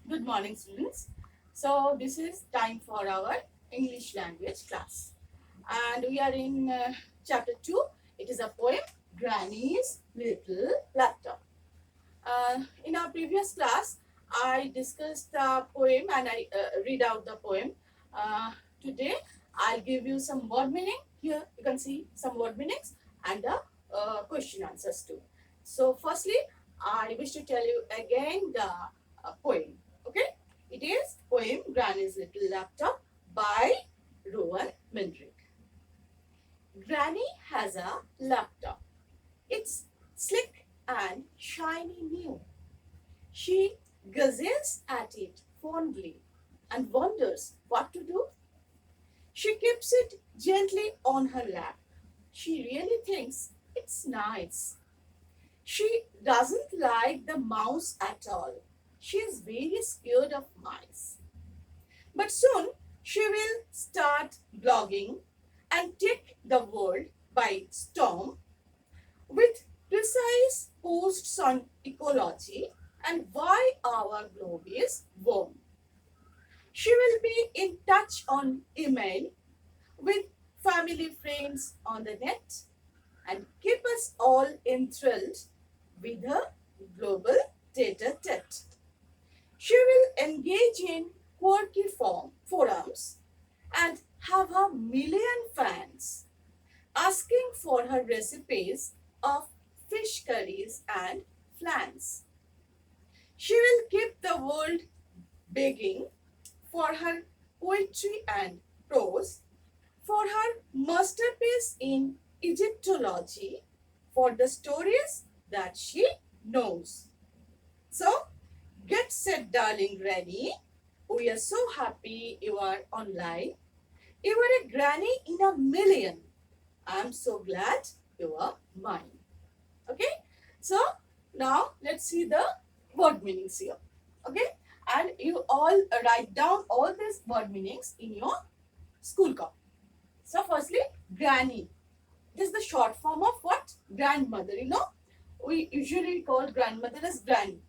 Good morning, students. So, this is time for our English language class. And we are in chapter 2. It is a poem, Granny's Little Laptop. In our previous class, I discussed the poem and I read out the poem. Uh, Today, I'll give you some word meaning. Here, you can see some word meanings and the question answers too. So, firstly, I wish to tell you again the poem. Okay, it is poem Granny's Little Laptop by Rowan Mendrick. Granny has a laptop. It's slick and shiny new. She gazes at it fondly and wonders what to do. She keeps it gently on her lap. She really thinks it's nice. She doesn't like the mouse at all. She is very scared of mice. But soon she will start blogging and take the world by storm with precise posts on ecology and why our globe is warm. She will be in touch on email with family friends on the net and keep us all enthralled with her global tete-a-tete. She will engage in quirky forums and have a million fans asking for her recipes of fish curries and flans. She will keep the world begging for her poetry and prose, for her masterpiece in Egyptology, for the stories that she knows. So, get set, darling granny. We are so happy you are online. You are a granny in a million. I'm so glad you are mine. Okay, so now let's see the word meanings here. Okay, and you all write down all these word meanings in your school copy. So, firstly, granny. This is the short form of what? Grandmother. You know, we usually call grandmother as granny.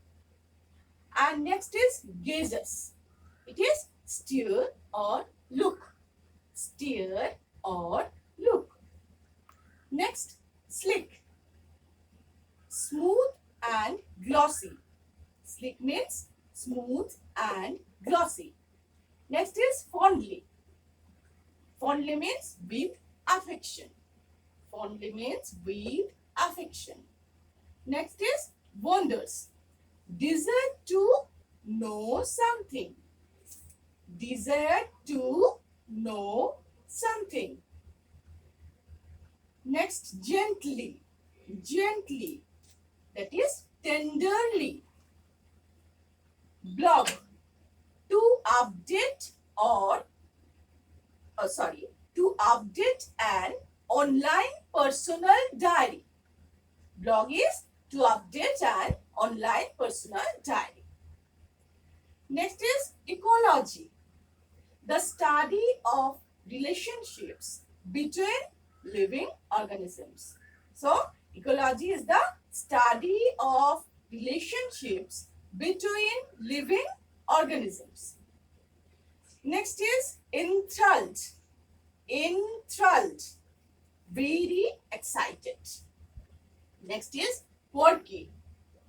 And next is gazes. It is stare or look. Stare or look. Next, slick. Smooth and glossy. Slick means smooth and glossy. Next is fondly. Fondly means with affection. Fondly means with affection. Next is wonders. Desire to know something. Desire to know something. Next, gently. Gently. That is tenderly. Blog. To update or to update an online personal diary. Blog is to update an online personal diary. Next is ecology, the study of relationships between living organisms. So, ecology is the study of relationships between living organisms. Next is enthralled. Enthralled. Very excited. Next is quirky.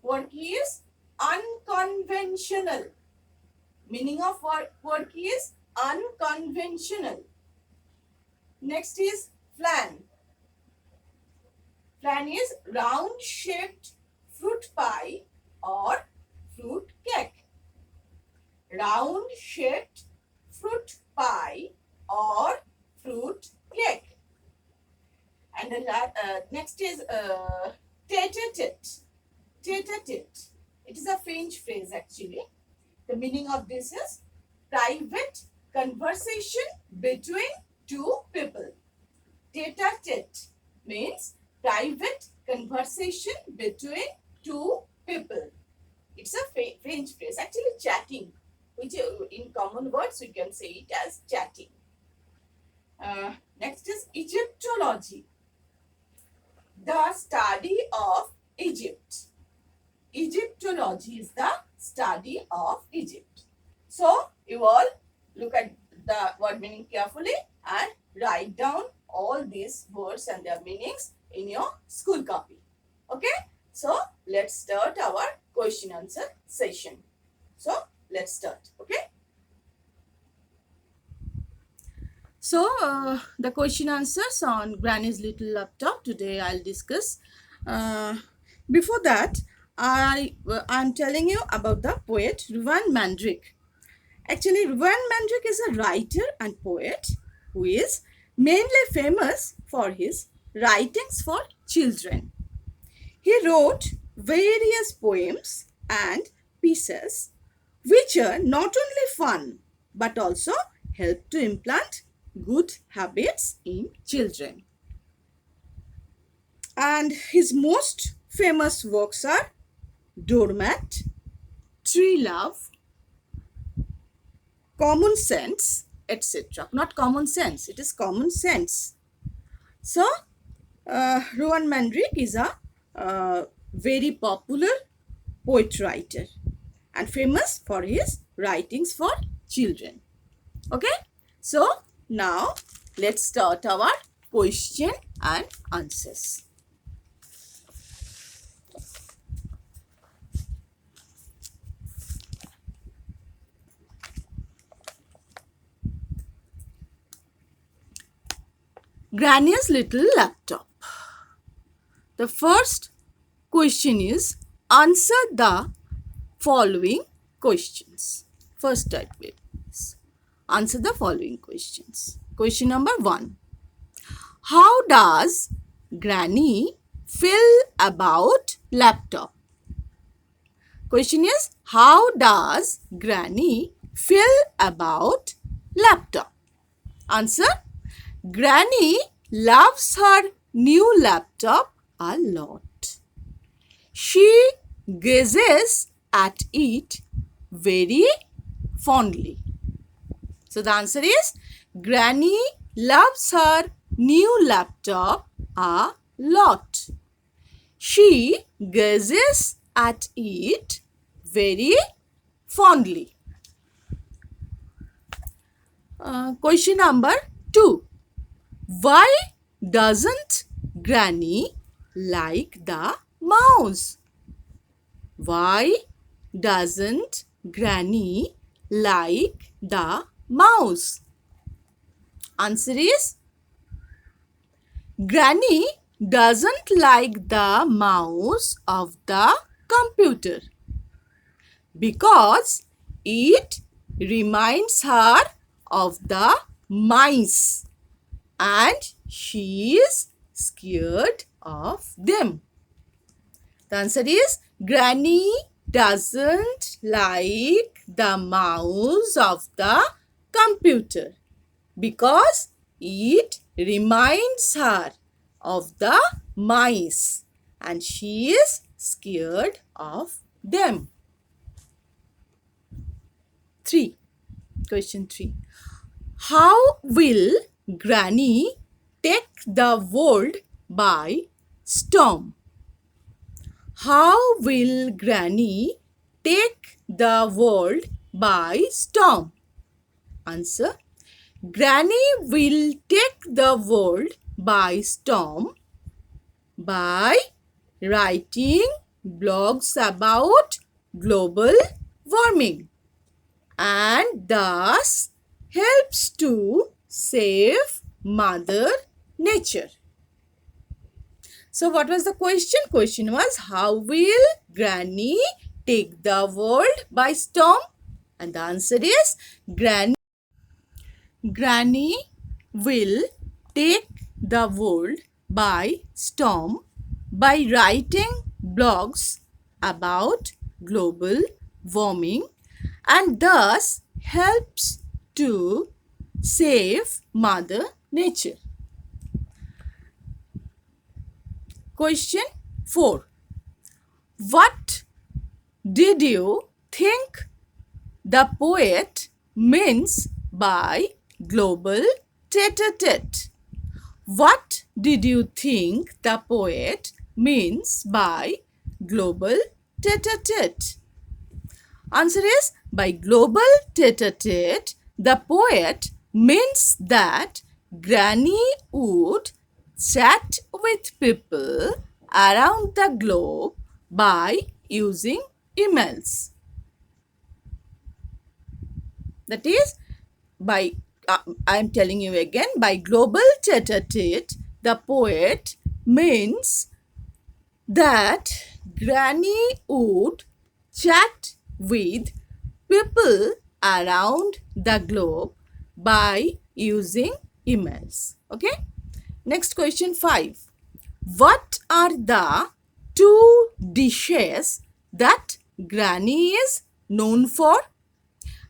Quirky is unconventional. Meaning of quirky is unconventional. Next is flan. Flan is round shaped fruit pie or fruit cake. Round shaped fruit pie or fruit cake. And the next is tete-a-tete. Tete-a-tete. It is a French phrase actually. The meaning of this is private conversation between two people. Tete-a-tete means private conversation between two people. It's a French phrase, actually chatting, which in common words we can say it as chatting. Next is Egyptology, the study of Egypt. Egyptology is the study of Egypt. So you all look at the word meaning carefully and write down all these words and their meanings in your school copy. Okay. So let's start our question answer session. So let's start. Okay. So the question answers on Granny's little laptop today I'll discuss. Before that, I'm telling you about the poet Ruwan Mandrik. Actually, Ruwan Mandrik is a writer and poet who is mainly famous for his writings for children. He wrote various poems and pieces which are not only fun but also help to implant good habits in children. And his most famous works are Doormat, Tree Love, Common Sense, etc. Not common sense, it is common sense. So, Ruwan Mandrik is a very popular poet writer and famous for his writings for children. Okay, so now let's start our question and answers. Granny's little laptop. The first question is answer the following questions. First type is answer the following questions. Question number 1. How does Granny feel about laptop? Question is how does Granny feel about laptop? Answer: Granny loves her new laptop a lot. She gazes at it very fondly. So the answer is Granny loves her new laptop a lot. She gazes at it very fondly. Question number 2. Why doesn't Granny like the mouse? Why doesn't Granny like the mouse? Answer is Granny doesn't like the mouse of the computer because it reminds her of the mice and she is scared of them. The answer is Granny doesn't like the mouse of the computer because it reminds her of the mice and she is scared of them. 3. Question 3. How will Granny take the world by storm? How will Granny take the world by storm? Answer: Granny will take the world by storm by writing blogs about global warming and thus helps to save Mother Nature. So what was the question? Question was how will Granny take the world by storm? And the answer is Granny will take the world by storm by writing blogs about global warming and thus helps to save Mother Nature. Question 4. What did you think the poet means by global tete-a-tete? What did you think the poet means by global tete-a-tete? Answer is by global tete-a-tete, the poet means that Granny would chat with people around the globe by using emails. That is, by I am telling you again, by global tete-a-tete, the poet means that Granny would chat with people around the globe by using emails. Okay. Next question 5. What are the 2 dishes that Granny is known for?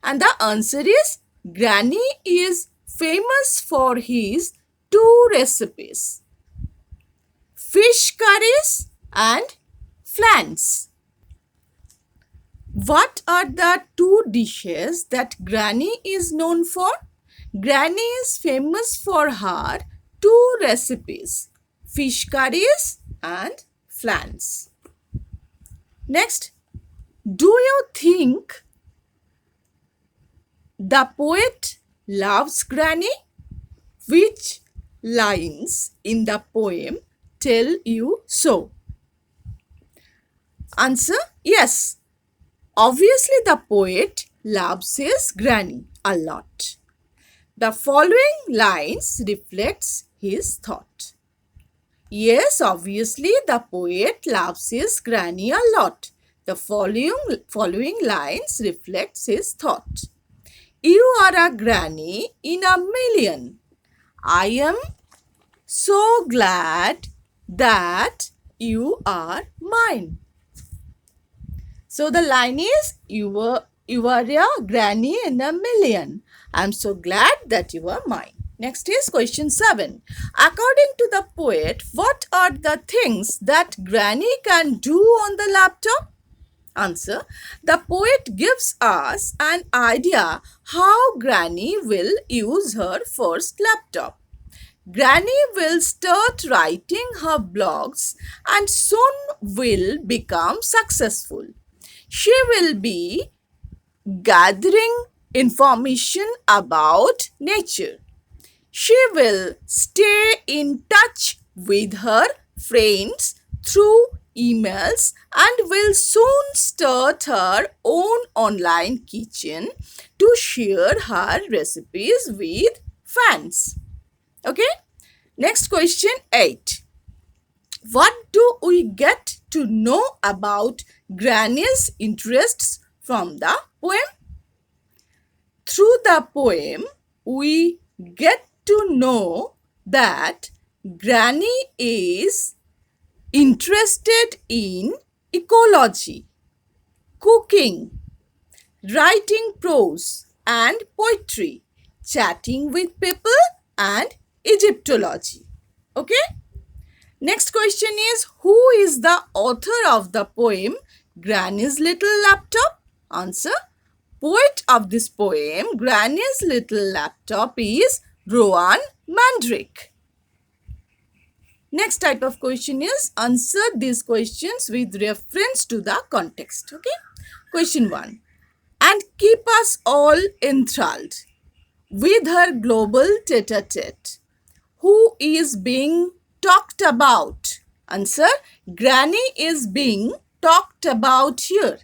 And the answer is Granny is famous for his 2 recipes: fish curries and flans. What are the 2 dishes that Granny is known for? Granny is famous for her 2 recipes: fish curries and flans. Next, do you think the poet loves Granny? Which lines in the poem tell you so? Answer: yes. Obviously, the poet loves his Granny a lot. The following lines reflects his thought. Yes, obviously, the poet loves his Granny a lot. The following lines reflects his thought. You are a granny in a million. I am so glad that you are mine. So the line is, you are a granny in a million. I am so glad that you are mine. Next is question 7. According to the poet, what are the things that Granny can do on the laptop? Answer: the poet gives us an idea how Granny will use her first laptop. Granny will start writing her blogs and soon will become successful. She will be gathering information about nature. She will stay in touch with her friends through emails and will soon start her own online kitchen to share her recipes with fans. Okay. Next question 8. What do we get to know about Granny's interests from the poem? Through the poem, we get to know that Granny is interested in ecology, cooking, writing prose and poetry, chatting with people and Egyptology. Okay? Next question is, who is the author of the poem Granny's Little Laptop? Answer: poet of this poem, Granny's Little Laptop, is Rowan Mandrake. Next type of question is, answer these questions with reference to the context. Okay. Question 1. And keep us all enthralled with her global tete-a-tete. Who is being talked about? Answer: Granny is being talked about here.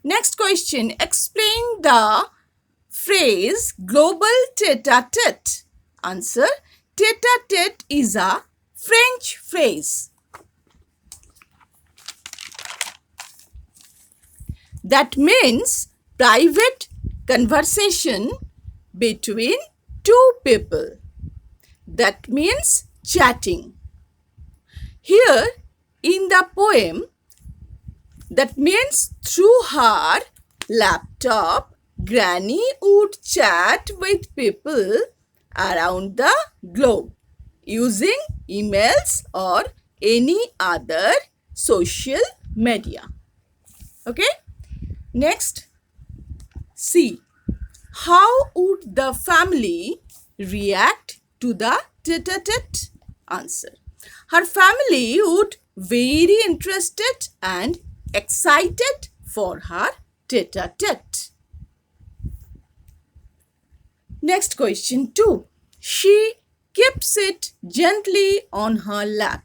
Next question. Explain the phrase global tete-a-tete. Answer: tete-a-tete is a French phrase that means private conversation between 2 people. That means chatting. Here in the poem, that means through her laptop, Granny would chat with people around the globe using emails or any other social media. Okay. Next, see, how would the family react to the tete-a-tete? Answer: her family would very interested and excited for her tete-a-tete. Next question 2. She keeps it gently on her lap.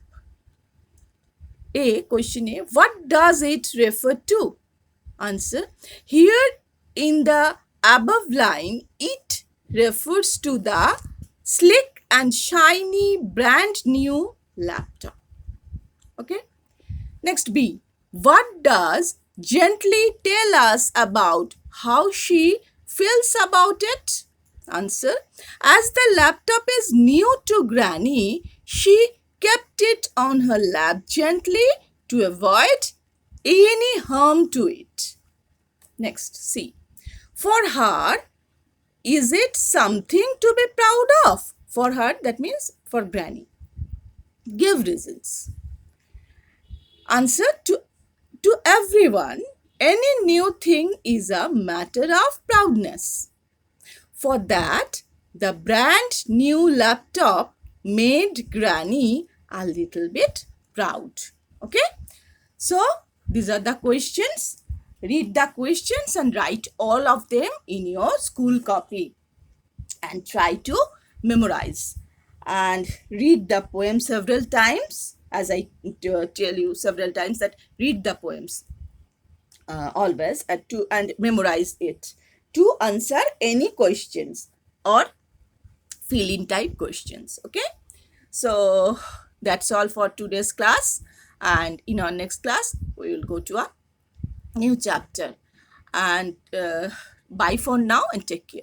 Question A. What does it refer to? Answer. Here in the above line, it refers to the slick and shiny brand new laptop. Okay. Next B. What does gently tell us about how she feels about it? Answer. As the laptop is new to Granny, she kept it on her lap gently to avoid any harm to it. Next, C. For her, is it something to be proud of? For her, that means for Granny. Give reasons. Answer. To everyone, any new thing is a matter of proudness. For that, the brand new laptop made Granny a little bit proud. Okay? So, these are the questions. Read the questions and write all of them in your school copy and try to memorize. And read the poem several times, as I tell you several times that read the poems always and memorize it to answer any questions or fill-in type questions. Okay, so that's all for today's class, and in our next class we will go to a new chapter. And bye for now and take care.